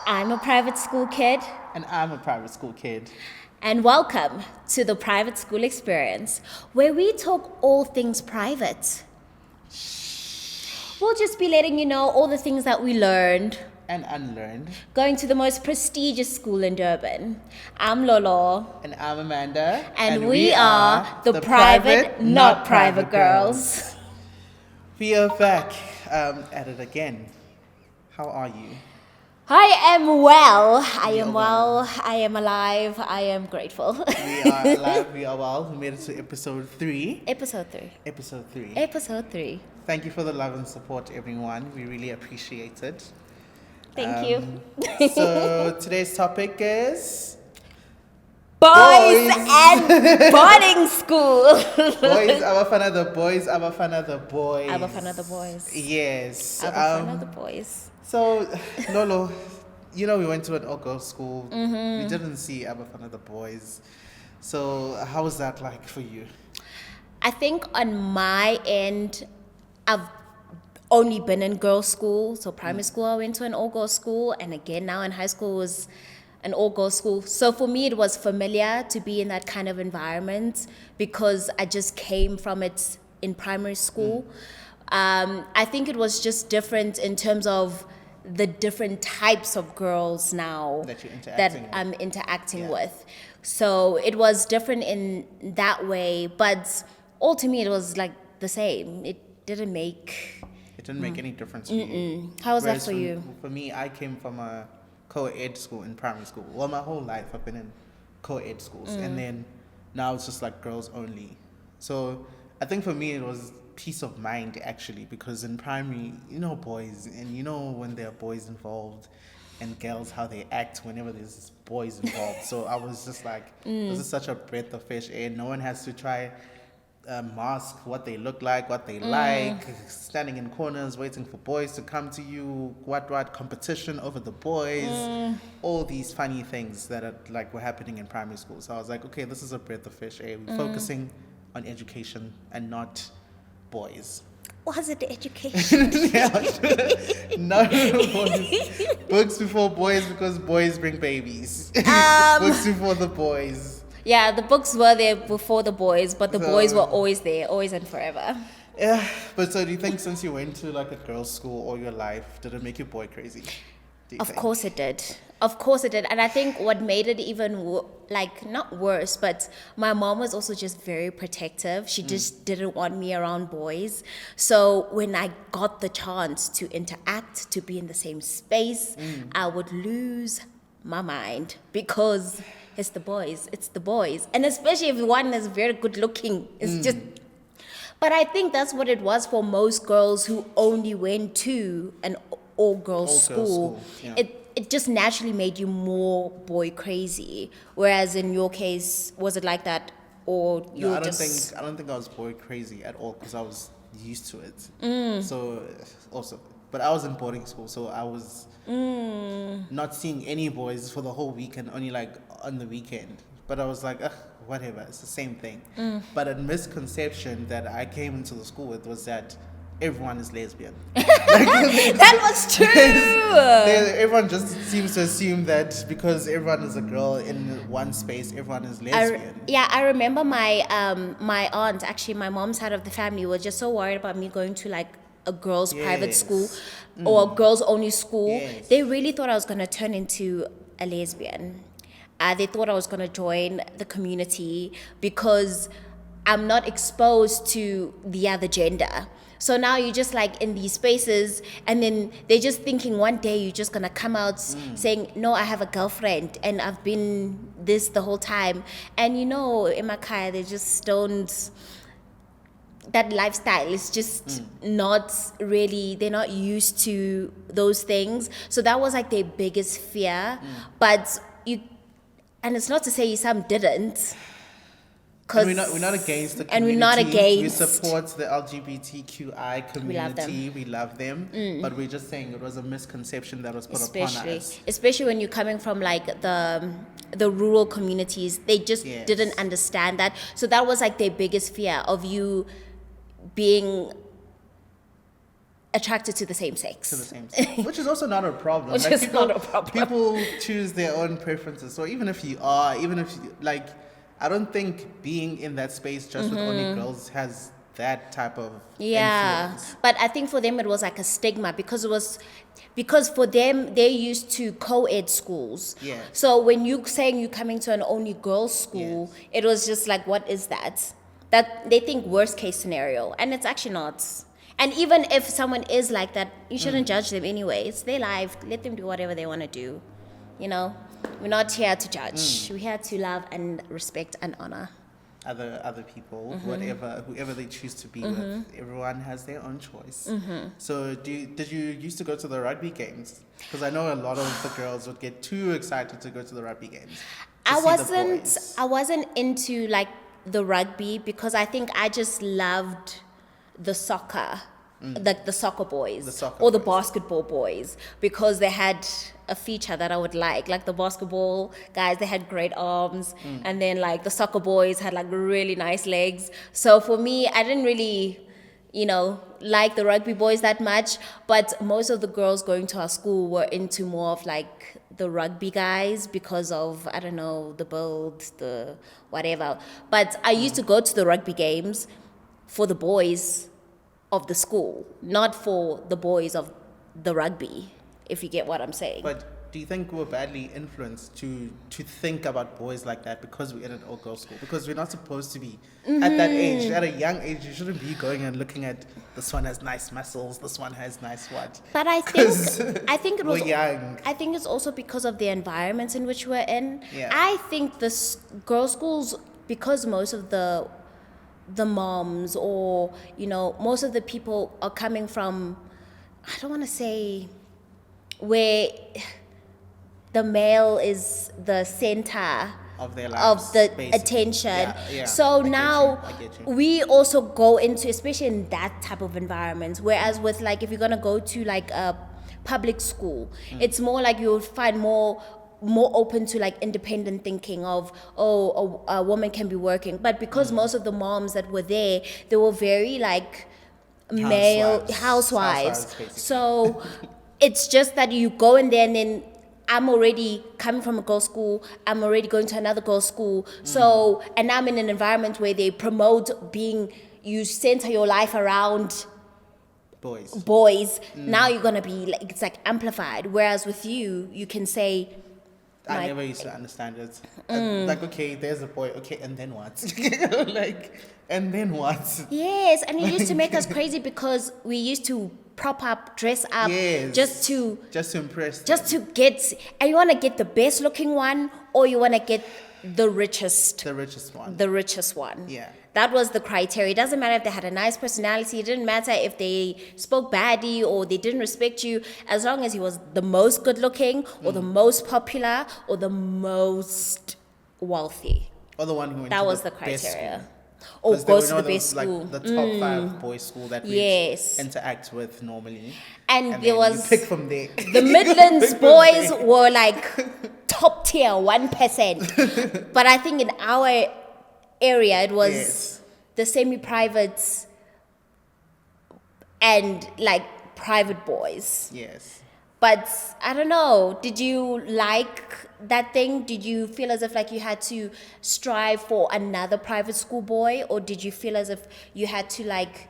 I'm a private school kid, And I'm a private school kid. and welcome to the Private School Experience, where we talk all things private. We'll just be letting you know all the things that we learned And unlearned. going to the most prestigious school in Durban. I'm Lolo, And I'm Amanda. and we are the private, not private girls. We are back at it again. How are you? I am well. I We am are well. I am alive. I am grateful. We are alive, we are well. We made it to episode 3. Episode 3. Episode 3. Episode 3. Thank you for the love and support, everyone. We really appreciate it. Thank you. So today's topic is Boys and boarding school. boys. Abafana the boys. Abafana the boys. Abafana the boys. Yes. Abafana the boys. So, Lolo, we went to an all-girls school. Mm-hmm. We didn't see Abafana the boys. So, how was that like for you? I think on my end, I've only been in girls' school. So primary school, I went to an all-girls school, and again now in high school was an all-girls school. So for me, it was familiar to be in that kind of environment because I just came from it in primary school. I think it was just different in terms of the different types of girls now That you're interacting that with. I'm interacting Yeah. with. So it was different in that way, but all to me it was like the same. It didn't make. It didn't make any difference for you. How was that Whereas for you? For me, I came from a co-ed school in primary school. Well, my whole life I've been in co-ed schools. And then now it's just like girls only. So I think for me it was peace of mind actually, because in primary, boys, and when there are boys involved and girls, how they act whenever there's boys involved. So I was just like, this is such a breath of fresh air. No one has to try mask what they look like, what they like, standing in corners waiting for boys to come to you, what competition over the boys, all these funny things that were happening in primary school. So I was like, okay, this is a breath of fresh air. We're focusing on education and not boys. Was it education? No boys. Books before boys, because boys bring babies. Books before the boys. Yeah, the books were there before the boys, but the So- boys were always there, always and forever. Yeah, but so do you think since you went to like a girls' school all your life, did it make you boy crazy? Do you Of think? course it did. Of course it did. And I think what made it even not worse, but my mom was also just very protective. She just didn't want me around boys. So when I got the chance to interact, to be in the same space, I would lose my mind because it's the boys. It's the boys. And especially if one is very good looking. It's just. But I think that's what it was for most girls who only went to an all-girls school. Yeah. It just naturally made you more boy crazy. Whereas in your case, was it like that, or you No, were I don't just? think I don't think I was boy crazy at all because I was used to it. So also, but I was in boarding school, so I was not seeing any boys for the whole weekend, only like on the weekend. But I was like, ugh, whatever, it's the same thing. But a misconception that I came into the school with was that everyone is lesbian. That was true. Everyone just seems to assume that because everyone is a girl in one space, everyone is lesbian. I remember my my aunt, actually my mom's side of the family, was just so worried about me going to like a girls' private Yes. school or a girls only school. Yes. They really thought I was gonna turn into a lesbian. They thought I was gonna join the community because I'm not exposed to the other gender. So now you're just like in these spaces, and then they're just thinking one day you're just gonna come out saying, no, I have a girlfriend and I've been this the whole time. And in Makaya, they just don't, that lifestyle is just not really, they're not used to those things. So that was like their biggest fear. But and it's not to say some didn't. And we're not against the community. And we're not against. We support the LGBTQI community. We love them. We love them. But we're just saying it was a misconception that was put upon us. Especially when you're coming from like the rural communities, they just Yes. didn't understand that. So that was like their biggest fear of you being attracted to the same sex. To the same sex, which is also not a problem. Which is not a problem. People choose their own preferences. So even if you, like, I don't think being in that space just with only girls has that type of influence. But I think for them it was like a stigma because for them they're used to co-ed schools. Yeah. So when you saying you're coming to an only girls school, Yes. it was just like, what is that? That they think worst case scenario, and it's actually not. And even if someone is like that, you shouldn't judge them anyway. It's their life. Let them do whatever they want to do. You know, we're not here to judge. We're here to love and respect and honor. Other people, whoever they choose to be with, everyone has their own choice. So did you used to go to the rugby games? Because I know a lot of the girls would get too excited to go to the rugby games. I wasn't into like the rugby because I think I just loved the soccer, like the soccer boys The the basketball boys, because they had a feature that I would like the basketball guys, they had great arms, and then like the soccer boys had like really nice legs. So for me, I didn't really, like the rugby boys that much, but most of the girls going to our school were into more of like the rugby guys because of, I don't know, the build, the whatever. But I used to go to the rugby games for the boys of the school, not for the boys of the rugby, if you get what I'm saying. But do you think we're badly influenced to think about boys like that because we're in an all-girls school? Because we're not supposed to be at that age. At a young age, you shouldn't be going and looking at this one has nice muscles, this one has nice what. But I think it was. We're young. I think it's also because of the environments in which we're in. Yeah. I think this girls' schools, because most of the moms or most of the people are coming from, I don't want to say where the male is the center Of their lives, of the basically. attention. Yeah, So I get now you, I get you. we also go into, especially in that type of environment, whereas with like if you're gonna go to like a public school, it's more like you'll find more open to like independent thinking of a woman can be working, but because most of the moms that were there, they were very like male housewives. basically. So it's just that you go in there and then I'm already coming from a girls' school, I'm already going to another girls' school. So, and I'm in an environment where they promote you center your life around boys. Now you're gonna be like, it's like amplified. Whereas with you can say, I never used to understand it. Like, okay, there's a boy, okay, and then what? And then what? yes, and it used to make us crazy because we used to prop up, dress up, Yes. just to impress. just to get, and you want to get the best looking one or you want to get the richest the richest one. Yeah, Yeah. that was the criteria. It doesn't matter if they had a nice personality, it didn't matter if they spoke badly or they didn't respect you, as long as he was the most good looking or the most popular or the most wealthy. Or the one who went That to was the best criteria. school. Or 'Cause they goes to were the best like school. the top 5 boys' school that we Yes. interact with normally. And And there then was you pick from there. the Midlands Pick from boys there. were like top tier 1%. But I think in our area it was Yes. the semi-privates and like private boys. Yes. But I don't know, did you like that thing? Did you feel as if like you had to strive for another private school boy, or did you feel as if you had to like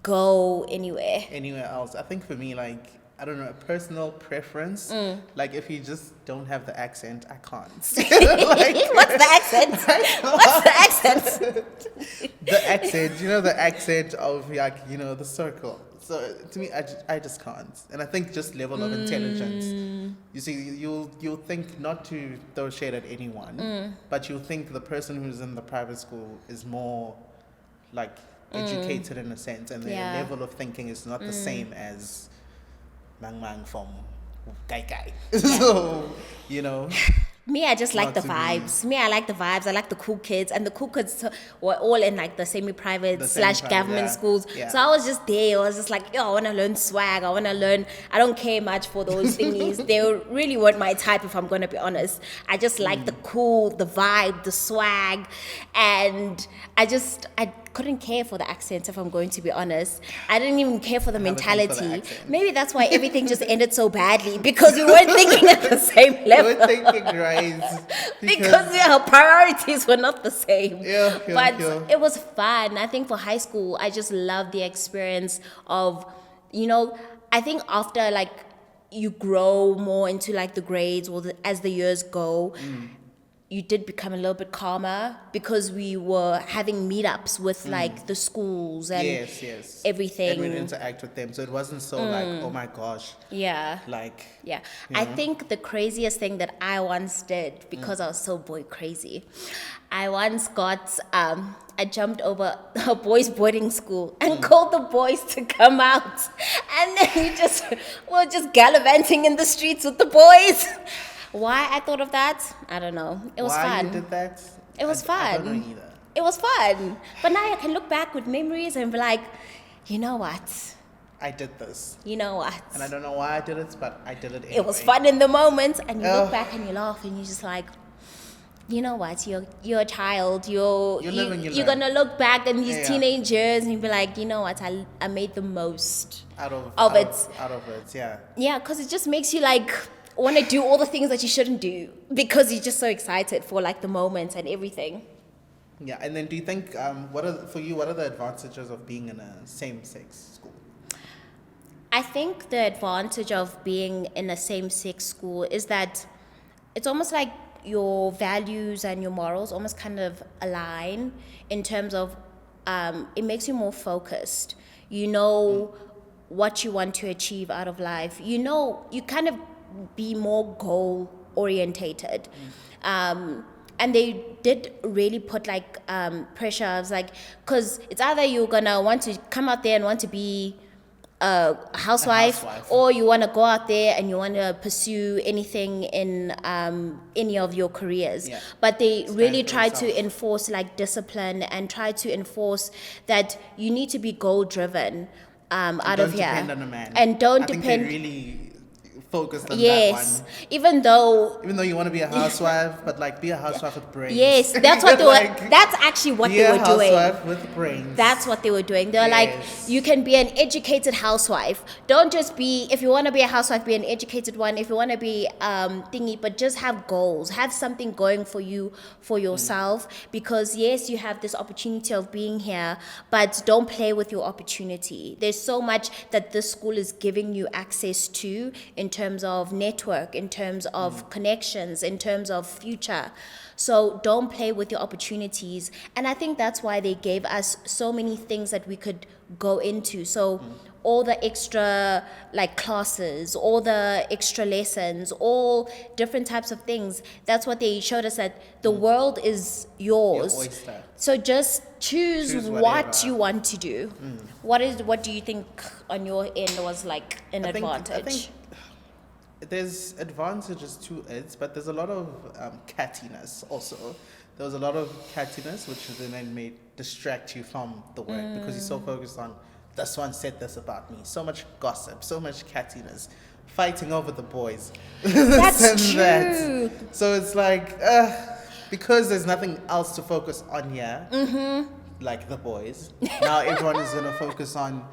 go anywhere? Anywhere else. I think for me, like, I don't know, a personal preference. Like, if you just don't have the accent, I can't. What's the accent? What's the accent? The accent, the accent of, like, the circle. So to me, I just can't. And I think just level of intelligence. You see, you'll think, not to throw shade at anyone, but you'll think the person who's in the private school is more like educated in a sense, and their level of thinking is not the same as Mang from Kai Kai. So, Me, I just like Not the to be- vibes. Me, I like the vibes. I like the cool kids. And the cool kids were all in like the semi-private The / semi-private, government yeah. schools. Yeah. So I was just there. I was just like, I want to learn swag. I want to learn. I don't care much for those thingies. They really weren't my type, if I'm going to be honest. I just like the cool, the vibe, the swag. And I couldn't care for the accents, if I'm going to be honest. I didn't even care for the have a thing for the mentality. accent. Maybe that's why everything just ended so badly, because we weren't thinking at the same level. We're thinking, right? Because our priorities were not the same. Yeah, but yeah. it was fun. I think for high school, I just loved the experience of, I think after like you grow more into like the grades or as the years go, you did become a little bit calmer, because we were having meetups with like the schools and yes. everything. And we'd interact with them. So it wasn't so like, oh my gosh. Yeah. Like, Yeah. you I know? think the craziest thing that I once did, because I was so boy crazy, I once I jumped over a boys' boarding school and called the boys to come out. And then we're just gallivanting in the streets with the boys. Why I thought of that, I don't know. It was why fun. you did that? It was I fun. don't know either. It was fun. But now I can look back with memories and be like, you know what? I did this. You know what? And I don't know why I did it, but I did it anyway. It was fun in the moment, and you look Oh. back and you laugh, and you're just like, you know what? You're a child. You're live and you you're learn. gonna look back in these Yeah. teenage years and you'll be like, you know what? I made the most Out of it. Out of it, yeah. Yeah, because it just makes you like want to do all the things that you shouldn't do, because you're just so excited for like the moment and everything. Yeah, and then do you think, what are the advantages of being in a same-sex school? I think the advantage of being in a same-sex school is that it's almost like your values and your morals almost kind of align, in terms of it makes you more focused. You know what you want to achieve out of life. You kind of be more goal orientated. And they did really put like pressure. I was like, because it's either you're gonna want to come out there and want to be a housewife, or you want to go out there and you want to pursue anything in any of your careers. Yeah. But they really for try to yourself. enforce like discipline, and try to enforce that you need to be goal driven out of Don't here. depend on a man. And don't I think depend. they really focused on Yes, that one. even though. Even though you want to be a housewife, but like be a housewife with brains. Yes, that's what they were. Like, That's actually what be they a were doing. housewife with brains. That's what they were doing. They were like, Yes. you can be an educated housewife. Don't just be, if you want to be a housewife, be an educated one. If you want to be thingy, but just have goals. Have something going for you, for yourself. Because yes, you have this opportunity of being here, but don't play with your opportunity. There's so much that this school is giving you access to, in terms of network, in terms of connections, in terms of future. So don't play with your opportunities. And I think that's why they gave us so many things that we could go into. So all the extra like classes, all the extra lessons, all different types of things. That's what they showed us, that the world is yours. Your oyster. So just choose what whatever. you want to do. What do you think on your end was like an advantage? I think there's advantages to it, but there's a lot of cattiness also. There was a lot of cattiness, which then may distract you from the work, because you're so focused on, this one said this about me. So much gossip, so much cattiness, fighting over the boys. That's This and that. true. So it's like, because there's nothing else to focus on here, like the boys, now everyone is going to focus on,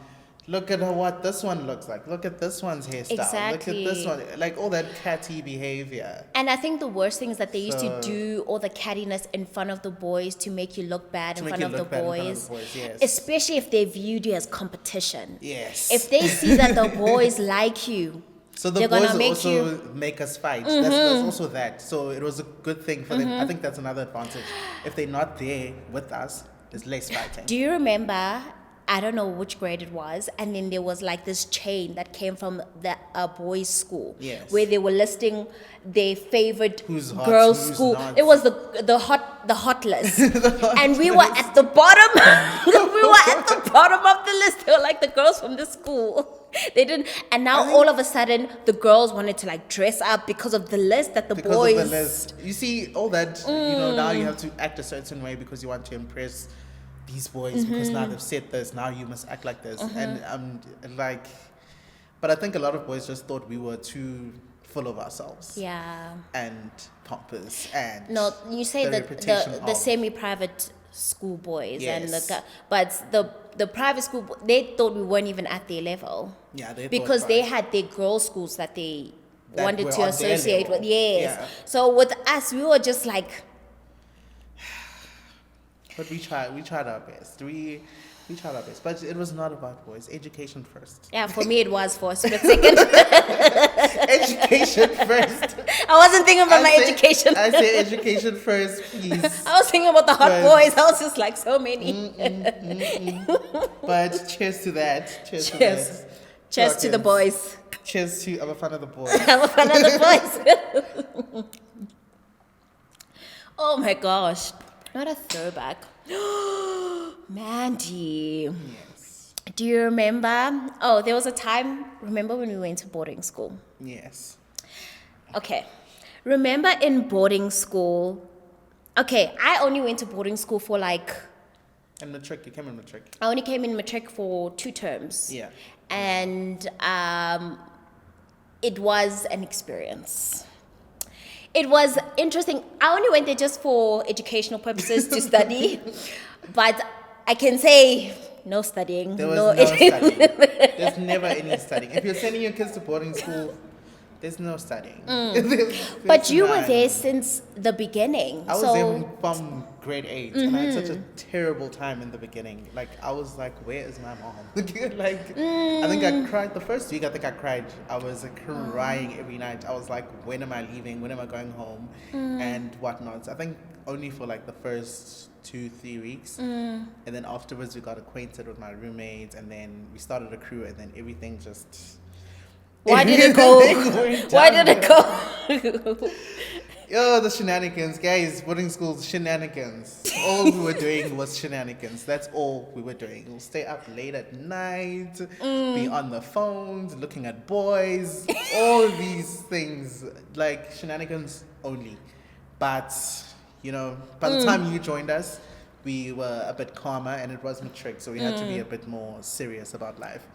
look at what this one looks like. Look at this one's hairstyle. Exactly. Look at this one. Like all that catty behavior. And I think the worst thing is that they used to So- do all the cattiness in front of the boys to make you look bad in make front you of the look bad in front of boys. the boys, yes. Especially if they viewed you as competition. Yes. If they see that the boys like you, So the they're boys gonna make also you. Mm-hmm. make us fight. That's also that. So it was a good thing for them. I think that's another advantage. If they're not there with us, there's less fighting. Do you remember? I don't know which grade it was, and then there was like this chain that came from the boys' school, Yes. where they were listing their favorite Who's hot, girls' who's school. not. It was the hot list, and we were at the bottom. We were at the bottom of the list. They were like the girls from the school. They didn't, and now all of a sudden the girls wanted to like dress up because of the list that the Because boys. of the list. You see, all that, now you have to act a certain way because you want to impress these boys, because now they've said this, now you must act like this. And like, but I think a lot of boys just thought we were too full of ourselves. Yeah. And pompous and No, you say the that reputation the of- semi-private schoolboys Yes. but the private school, they thought we weren't even at their level. Yeah, they thought, Because they right, had their girls' schools that they that wanted were to on their associate with. level. Yes. Yeah. So with us, we were just like, But we tried our best. We tried our best. But it was not about boys. Education first. yeah, for me it was for a split second. Education first. I wasn't thinking about my I say- education. I say education first, please. I was thinking about the hot But- boys. I was just like, so many. But cheers to that. Cheers to Cheers. that. Cheers to the Rockets. boys. Cheers to I'm a fan of the boys. I'm a fan of the boys. Oh my gosh. Not a throwback. Mandy. Yes. Do you remember? Oh, there was a time, remember when we went to boarding school? Yes. Okay. Remember in boarding school? Okay, I only went to boarding school for like, And matric, you came in matric. I only came in matric for 2 terms. Yeah. And it was an experience. It was interesting. I only went there just for educational purposes to study, but I can say no studying. There was no studying. There's never any studying. If you're sending your kids to boarding school, there's no studying. But you were none. there since the beginning. I was so there from grade 8, and I had such a terrible time in the beginning. Like, I was like, where is my mom? Like, I think I cried the first week. I cried. I was crying every night. I was like, when am I leaving? When am I going home? And whatnot. I think only for like the first 2-3 weeks. And then afterwards, we got acquainted with my roommates, and then we started a crew, and then everything just... why did it go? went Why did it downhill. go? Yo, the shenanigans, guys. Boarding school shenanigans. All we were doing was shenanigans. That's all we were doing. We'll stay up late at night, be on the phones, looking at boys, all these things, like shenanigans only. But, you know, by the time you joined us, we were a bit calmer, and it was matric, so we had to be a bit more serious about life.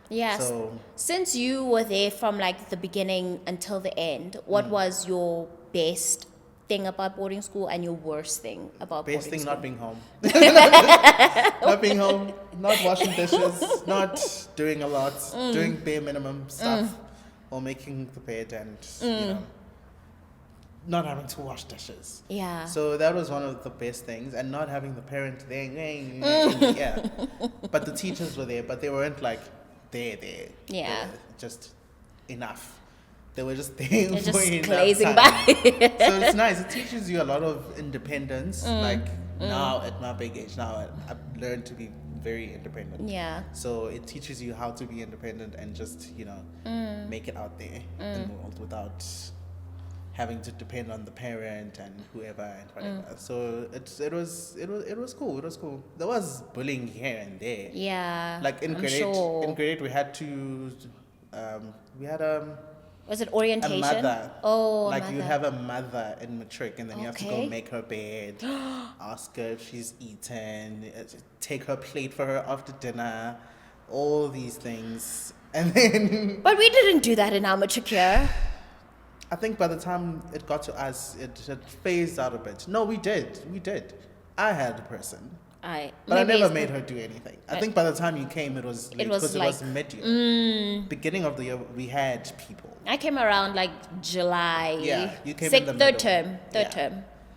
Yes. So- Since you were there from like the beginning until the end, what was your best thing about boarding school and your worst thing about Best boarding thing, school? not being home. Not being home, not washing dishes, not doing a lot, doing bare minimum stuff, or making the bed and, you know, not having to wash dishes. Yeah. So that was one of the best things, and not having the parent there. Yeah. But the teachers were there, but they weren't like there. They Yeah. were just enough. They were just there. They're for just enough glazing time. by. So it's nice. It teaches you a lot of independence. Like now at my big age, now I've learned to be very independent. Yeah. So it teaches you how to be independent and just, you know, make it out there in the world without having to depend on the parent and whoever and whatever. So it was cool. It was cool. There was bullying here and there. Yeah. Like in I'm grade sure. 8, in grade 8 we had to we had Was it a orientation? mother. Oh, a like mother. you have a mother in matric, and then you have to Okay. go make her bed, ask her if she's eaten, take her plate for her after dinner, all these things. And then But we didn't do that in our matric year. I think by the time it got to us, it had phased out a bit. No, we did. I had a person. But I maybe never it's- made her do anything. I think by the time you came, it was late was because it was like- mid-year. Beginning of the year, we had people. I came around like July. Yeah, you came in the third middle. term. Yeah.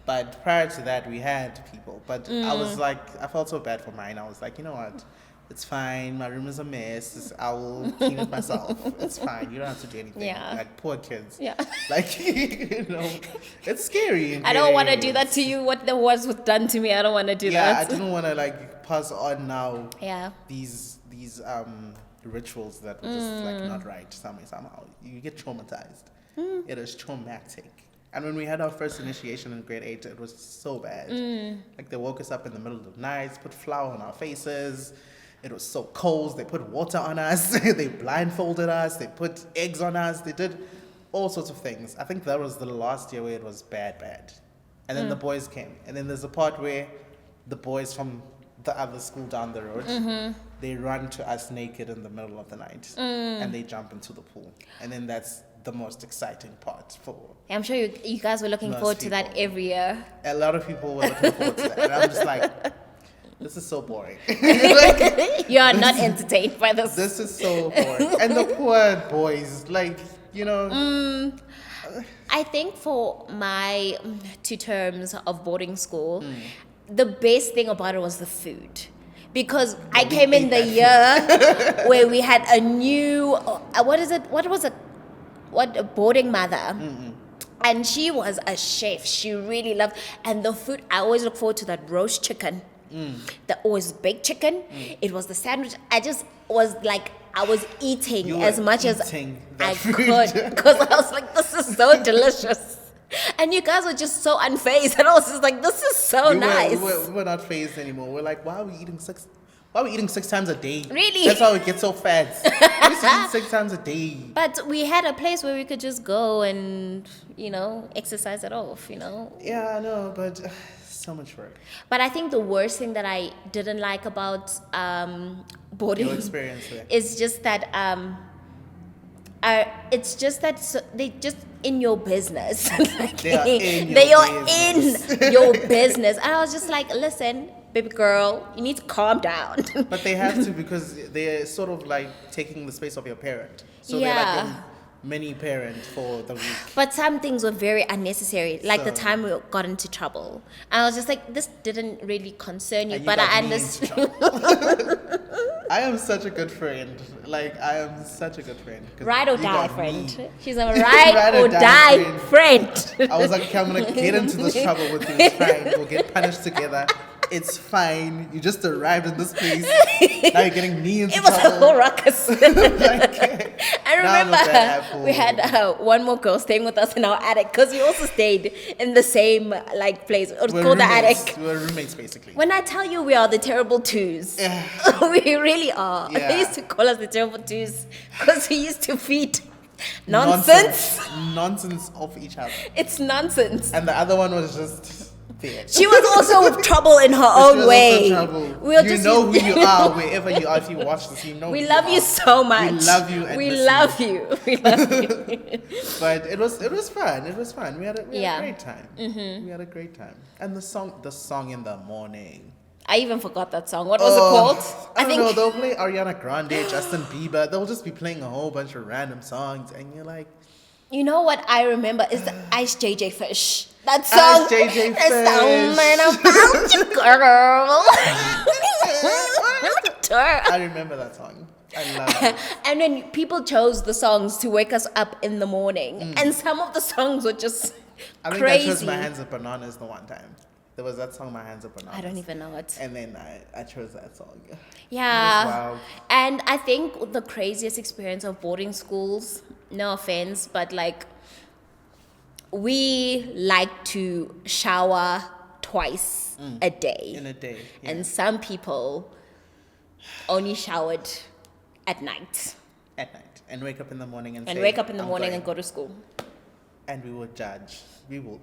But prior to that, we had people. But I was like, I felt so bad for mine. I was like, you know what? It's fine. My room is a mess. I will clean it myself. It's fine. You don't have to do anything. Yeah. Like poor kids. Yeah. Like, you know, it's scary. I don't want to do that to you. What there was done to me, I don't want to do Yeah, I that. didn't want to like pass on now Yeah. these rituals that were just like not right somehow. You get traumatized. It is traumatic. And when we had our first initiation in grade 8, it was so bad. Like they woke us up in the middle of the night, put flour on our faces. It was so cold. They put water on us. They blindfolded us. They put eggs on us. They did all sorts of things. I think that was the last year where it was bad. And then the boys came. And then there's a part where the boys from the other school down the road, they run to us naked in the middle of the night. And they jump into the pool. And then that's the most exciting part for I'm sure you guys were looking Most forward to that people. every year. a lot of people were looking forward to that. And I'm just like, This is so boring. Like, You are not entertained by this. this is so boring. And the poor boys, like, you know. I think for my 2 terms of boarding school, the best thing about it was the food. Because I we came in ate the that year where we had a new, what is it? What was it? What, a boarding mother. And she was a chef. She really loved, and the food, I always look forward to that roast chicken. The always baked chicken. It was the sandwich. I just was like, I was eating You as were much as eating I that food. could, because I was like, this is so delicious. And you guys were just so unfazed, and I was just like, this is so nice. We were not phased anymore. We're like, why are we eating 6 times a day? Really? That's how we get so fat. We used to eat 6 times a day. But we had a place where we could just go and, exercise it off, Yeah, I know, but so much work. But I think the worst thing that I didn't like about boarding Your experience there. is just that it's just that they just in your business. Like, They are in your they are business. in your business. And I was just like, listen, baby girl, you need to calm down. But they have to, because they're sort of like taking the space of your parent. So they're Yeah. like your mini parent for the week. But some things were very unnecessary, like the So- time we got into trouble. And I was just like, this didn't really concern you, And you but got I me into understood. trouble. I am such a good friend. Like, I am such a good friend. 'cause Ride or you die got friend. me. She's a ride or die friend. I was like, okay, I'm gonna get into this trouble with you. It's fine. We'll get punished together. It's fine. You just arrived in this place. Now you're getting me into It was a trouble. whole ruckus. Like, I now I'm a bad remember apple. we had one more girl staying with us in our attic because we also stayed in the same place. It was We're called the roommates. attic. We're roommates, basically. When I tell you we are the terrible twos, Yeah. we really are. Yeah. They used to call us the terrible twos because we used to feed nonsense. Nonsense of each other. It's nonsense. And the other one was just there. She was also with trouble in her She own was way. also trouble. We were You just know who you are wherever you are. If you watch this, you know We who love you are. so much. We love you and we miss love you. We love you. But it was fun. It was fun. We had a Yeah. great time. We had a great time. And the song in the morning. I even forgot that song. What was it called? I don't know. They'll play Ariana Grande, Justin Bieber. They'll just be playing a whole bunch of random songs, and you're like, You know what I remember is the Ice JJ Fish. That song. Ice JJ It's something about you, girl. I remember that song. I love it. And then people chose the songs to wake us up in the morning, and some of the songs were just I think crazy. I chose My Hands Are Bananas the one time. There was that song, My Hands Are Bananas. I don't even know it. And then I chose that song. Yeah. wild. And I think the craziest experience of boarding schools, no offense, but like we like to shower twice a day. In a day. Yeah. And some people only showered at night At night. And wake up in the morning and and say, wake up in the "I'm morning going." and go to school. And we will judge.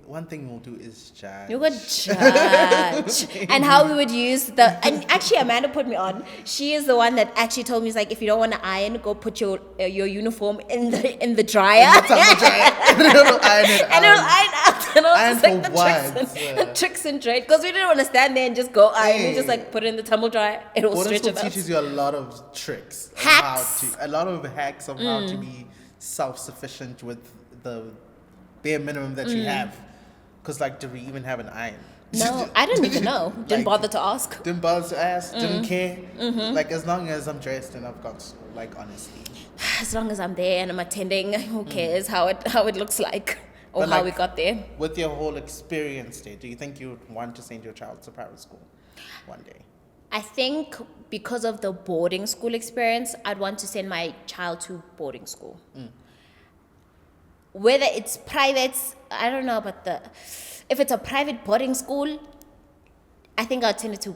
One thing we'll do is judge. You would judge. And how we would use and actually Amanda put me on. She is the one that actually told me, it's like, if you don't want to iron, go put your uniform in the dryer. And it'll iron it And it'll out. iron out. And I was Iron just like, for the what? tricks, Yeah. the tricks and trade. Because we didn't want to stand there and just go iron. We Hey. just like put it in the tumble dryer. It will Boarding stretch school it out. teaches you a lot of tricks. of Hacks. a lot of hacks of how to be self-sufficient with the bare minimum that you have. Because, like, do we even have an iron? No, I didn't even know. Didn't Like, bother to ask. Didn't bother to ask, didn't care. Mm-hmm. Like, as long as I'm dressed and I've got, like, honestly. As long as I'm there and I'm attending, who cares how it looks like or But, how like, we got there. With your whole experience there, do you think you would want to send your child to private school one day? I think because of the boarding school experience, I'd want to send my child to boarding school. Whether it's private, I don't know about if it's a private boarding school, I think I'll send it to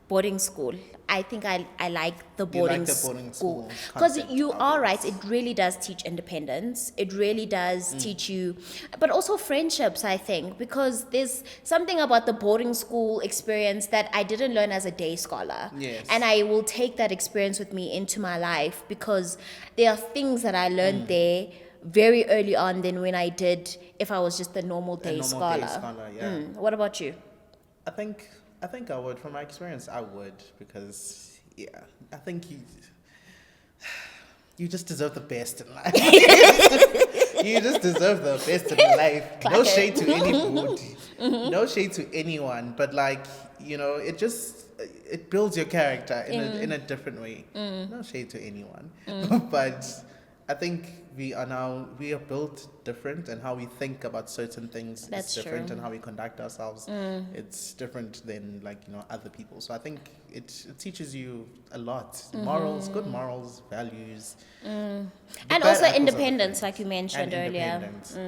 boarding school. I think I like the You boarding, like the boarding school. school Because concept you of are it. right, it really does teach independence. It really does teach you, but also friendships, I think, because there's something about the boarding school experience that I didn't learn as a day scholar. Yes. And I will take that experience with me into my life because there are things that I learned there very early on than when I did if I was just a normal day normal scholar. day scholar, yeah. What about you? I think I think I would. From my experience, I would because I think you just deserve the best in life. You just deserve the best in life. No shade to anybody. No shade to anyone. But like, it builds your character in a different way. No shade to anyone. But I think we are built different, and how we think about certain things That's is different, true. and how we conduct ourselves it's different than other people. So I think it teaches you a lot. Morals, good morals, values. And bad also apples are independence, different. like you mentioned And earlier. independence.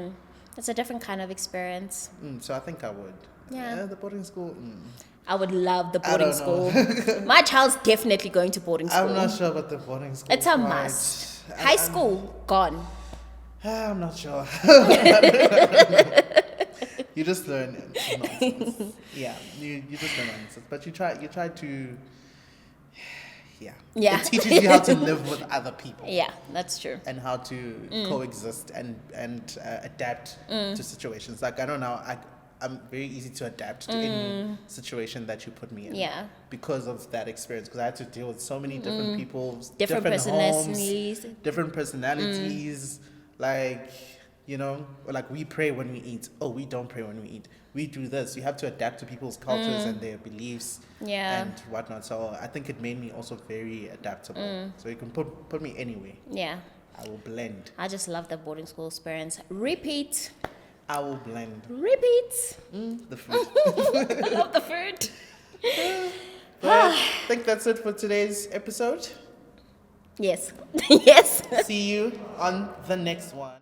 It's a different kind of experience. So I think I would. Yeah. The boarding school. I would love the I boarding don't school. know. My child's definitely going to boarding school. I'm not sure about the boarding school. It's a part. must. High school, gone. I'm not sure. You just learn nonsense. Yeah, you just learn nonsense. But you try to. Yeah. It teaches you how to live with other people. Yeah, that's true. And how to coexist and adapt to situations. Like I don't know, I'm very easy to adapt to any situation that you put me in. Yeah. Because of that experience, because I had to deal with so many different people, Different homes, personalities. different personalities. Like like we pray when we eat. Oh, we don't pray when we eat. We do this. You have to adapt to people's cultures and their beliefs Yeah. and whatnot. So I think it made me also very adaptable. So you can put me anywhere. Yeah. I will blend. I just love the boarding school experience. Repeat. I will blend. Repeat. The food. I love the food. But I think that's it for today's episode. Yes. Yes. See you on the next one.